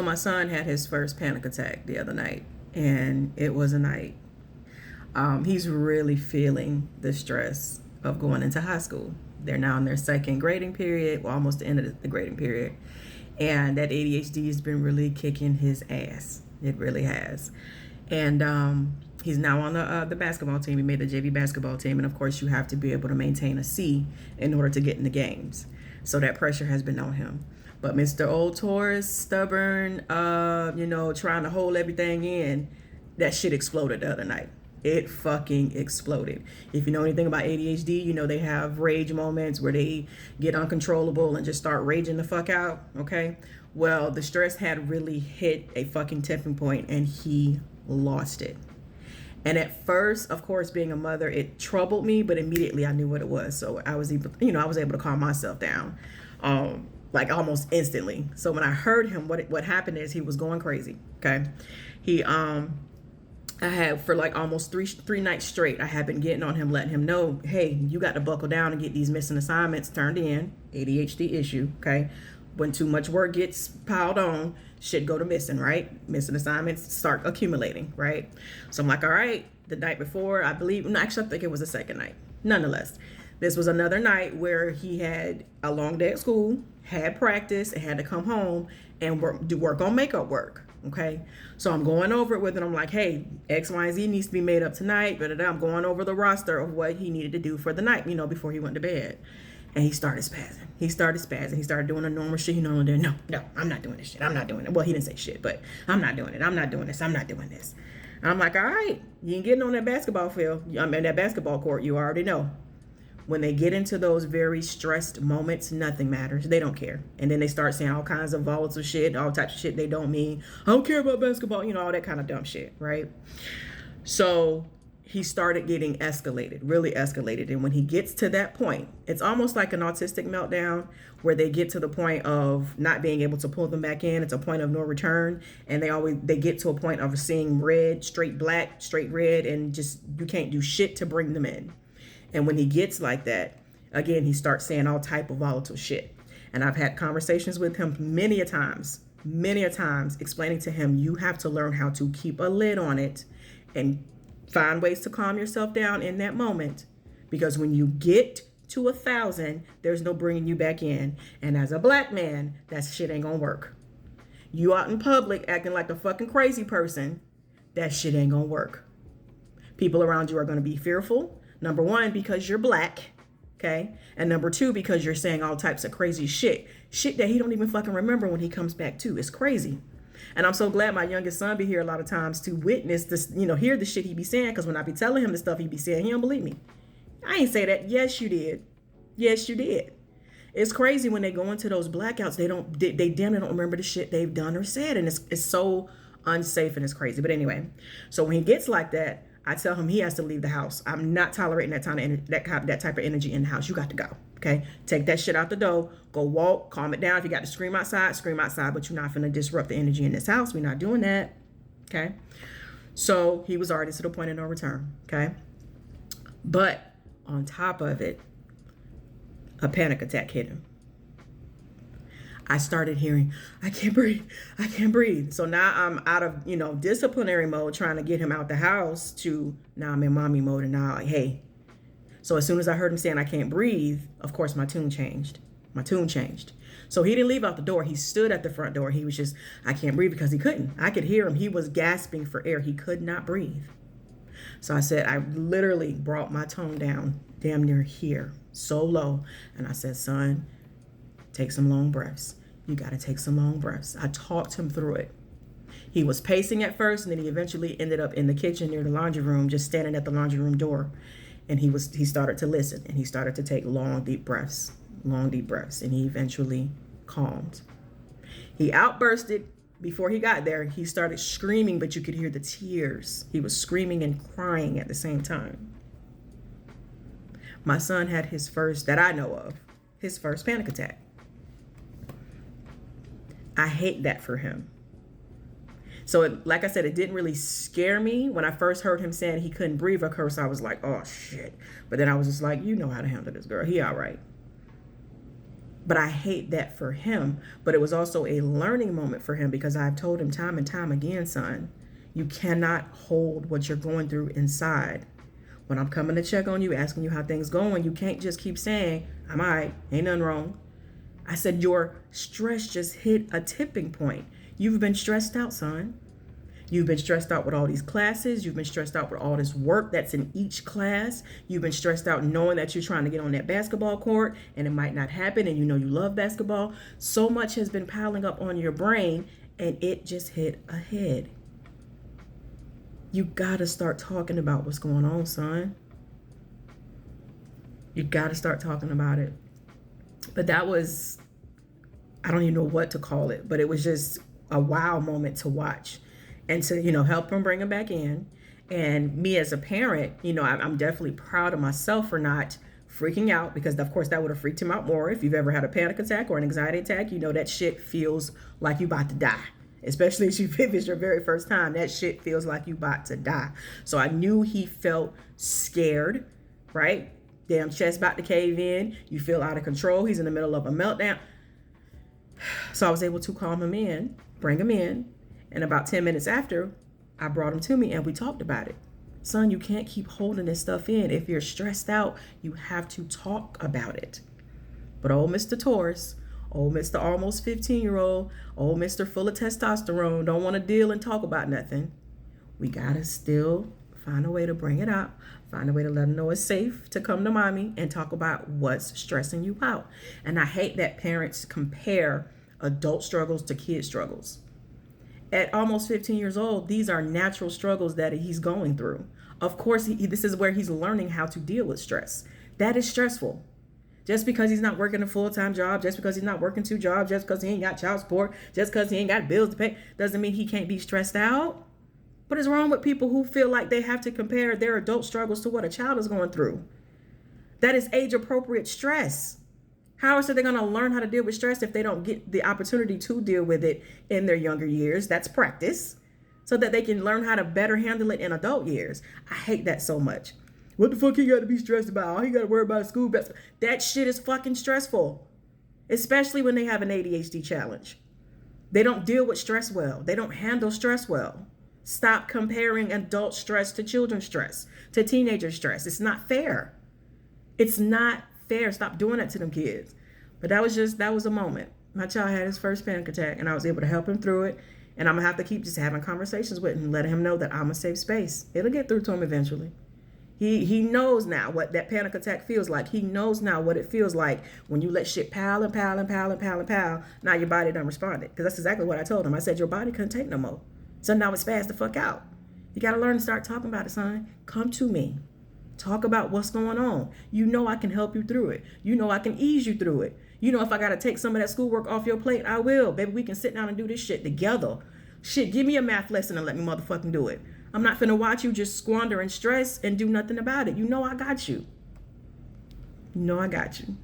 My son had his first panic attack the other night, and it was a night. He's really feeling the stress of going into high school. They're now in their second grading period, well, almost the end of the grading period. And that ADHD has been really kicking his ass. It really has. And he's now on the basketball team. He made the JV basketball team. And of course, you have to be able to maintain a C in order to get in the games. So that pressure has been on him. But Mr. Old Taurus, stubborn, trying to hold everything in, that shit exploded the other night. It fucking exploded. If you know anything about ADHD, you know they have rage moments where they get uncontrollable and just start raging the fuck out, okay? Well, the stress had really hit a fucking tipping point and he lost it. And at first, of course, being a mother, it troubled me, but immediately I knew what it was. So I was able, I was able to calm myself down. Like almost instantly. So when I heard him, what happened is he was going crazy. Okay. I had for like almost three nights straight, I had been getting on him, letting him know, hey, you got to buckle down and get these missing assignments turned in. ADHD issue. Okay. When too much work gets piled on, shit go to missing, right? Missing assignments start accumulating, right? So I'm like, all right, the night before, I believe, no, actually, I think it was the second night. Nonetheless, this was another night where he had a long day at school, had practice, and had to come home and do work on makeup work. Okay. So I'm going over it with him. I'm like, hey, X, Y, and Z needs to be made up tonight. But I'm going over the roster of what he needed to do for the night, before he went to bed. And he started spazzing. He started doing a normal shit. No, I'm not doing this shit. I'm not doing it. Well, he didn't say shit, but I'm not doing it. I'm not doing this. I'm not doing this. And I'm like, all right, you ain't getting on that basketball field. I'm in that basketball court. You already know. When they get into those very stressed moments, nothing matters. They don't care. And then they start saying all kinds of volatile shit, all types of shit they don't mean. I don't care about basketball, all that kind of dumb shit, right? So he started getting escalated, really escalated. And when he gets to that point, it's almost like an autistic meltdown where they get to the point of not being able to pull them back in. It's a point of no return. And they get to a point of seeing red, straight black, straight red, and just you can't do shit to bring them in. And when he gets like that, again, he starts saying all type of volatile shit. And I've had conversations with him many a times, explaining to him, you have to learn how to keep a lid on it and find ways to calm yourself down in that moment. Because when you get to 1,000, there's no bringing you back in. And as a black man, that shit ain't gonna work. You out in public acting like a fucking crazy person, that shit ain't gonna work. People around you are gonna be fearful. Number one, because you're black, okay? And number two, because you're saying all types of crazy shit that he don't even fucking remember when he comes back to. It's crazy. And I'm so glad my youngest son be here a lot of times to witness this, hear the shit he be saying, because when I be telling him the stuff he be saying, he don't believe me. I ain't say that. Yes, you did. Yes, you did. It's crazy when they go into those blackouts, they damn near don't remember the shit they've done or said, and it's so unsafe and it's crazy. But anyway, so when he gets like that, I tell him he has to leave the house. I'm not tolerating that type of energy in the house. You got to go. Okay. Take that shit out the door. Go walk. Calm it down. If you got to scream outside, but you're not finna disrupt the energy in this house. We're not doing that. Okay. So he was already to the point of no return. Okay. But on top of it, a panic attack hit him. I started hearing, I can't breathe. So now I'm out of, disciplinary mode, trying to get him out the house, to now I'm in mommy mode. And now, hey. So as soon as I heard him saying I can't breathe, of course, my tune changed. So he didn't leave out the door. He stood at the front door. He was just, I can't breathe, because he couldn't. I could hear him. He was gasping for air. He could not breathe. So I said, I literally brought my tone down damn near here, so low. And I said, son, take some long breaths. You got to take some long breaths. I talked him through it. He was pacing at first, and then he eventually ended up in the kitchen near the laundry room, just standing at the laundry room door. And he started to listen, and he started to take long, deep breaths, and he eventually calmed. He outbursted before he got there. He started screaming, but you could hear the tears. He was screaming and crying at the same time. My son had his first, that I know of, his first panic attack. I hate that for him. So like I said, it didn't really scare me. When I first heard him saying he couldn't breathe, of course, I was like, oh shit. But then I was just like, you know how to handle this, girl. He all right. But I hate that for him. But it was also a learning moment for him, because I've told him time and time again, son, you cannot hold what you're going through inside. When I'm coming to check on you, asking you how things going, you can't just keep saying, I'm all right, ain't nothing wrong. I said, your stress just hit a tipping point. You've been stressed out, son. You've been stressed out with all these classes. You've been stressed out with all this work that's in each class. You've been stressed out knowing that you're trying to get on that basketball court and it might not happen, and you know you love basketball. So much has been piling up on your brain, and it just hit a head. You gotta start talking about what's going on, son. You gotta start talking about it. But that was, I don't even know what to call it, but it was just a wow moment to watch and to, help him bring him back in. And me as a parent, I'm definitely proud of myself for not freaking out, because of course that would have freaked him out more. If you've ever had a panic attack or an anxiety attack, that shit feels like you about to die. Especially if it's your very first time, that shit feels like you about to die. So I knew he felt scared, right? Damn chest about to cave in. You feel out of control. He's in the middle of a meltdown. So I was able to calm him in, bring him in. And about 10 minutes after, I brought him to me and we talked about it. Son, you can't keep holding this stuff in. If you're stressed out, you have to talk about it. But old Mr. Taurus, old Mr. almost 15-year-old, old Mr. full of testosterone, don't want to deal and talk about nothing. We got to still find a way to bring it out. Find a way to let him know it's safe to come to mommy and talk about what's stressing you out. And I hate that parents compare adult struggles to kid struggles. At almost 15 years old, these are natural struggles that he's going through. Of course, this is where he's learning how to deal with stress. That is stressful. Just because he's not working a full-time job, just because he's not working 2 jobs, just because he ain't got child support, just because he ain't got bills to pay, doesn't mean he can't be stressed out. What is wrong with people who feel like they have to compare their adult struggles to what a child is going through? That is age-appropriate stress. How else are they going to learn how to deal with stress if they don't get the opportunity to deal with it in their younger years? That's practice, so that they can learn how to better handle it in adult years. I hate that so much. What the fuck he got to be stressed about? All he got to worry about is school. That shit is fucking stressful, especially when they have an ADHD challenge. They don't deal with stress well. They don't handle stress well. Stop comparing adult stress to children's stress, to teenager stress. It's not fair. It's not fair. Stop doing that to them kids. But that was a moment. My child had his first panic attack, and I was able to help him through it. And I'm going to have to keep just having conversations with him, letting him know that I'm a safe space. It'll get through to him eventually. He knows now what that panic attack feels like. He knows now what it feels like when you let shit pile and pile and pile and pile and pile. Now your body done responded. Because that's exactly what I told him. I said, your body couldn't take no more. So now it's fast the fuck out. You got to learn to start talking about it, son. Come to me. Talk about what's going on. You know I can help you through it. You know I can ease you through it. You know if I got to take some of that schoolwork off your plate, I will. Baby, we can sit down and do this shit together. Shit, give me a math lesson and let me motherfucking do it. I'm not finna watch you just squander and stress and do nothing about it. You know I got you. You know I got you.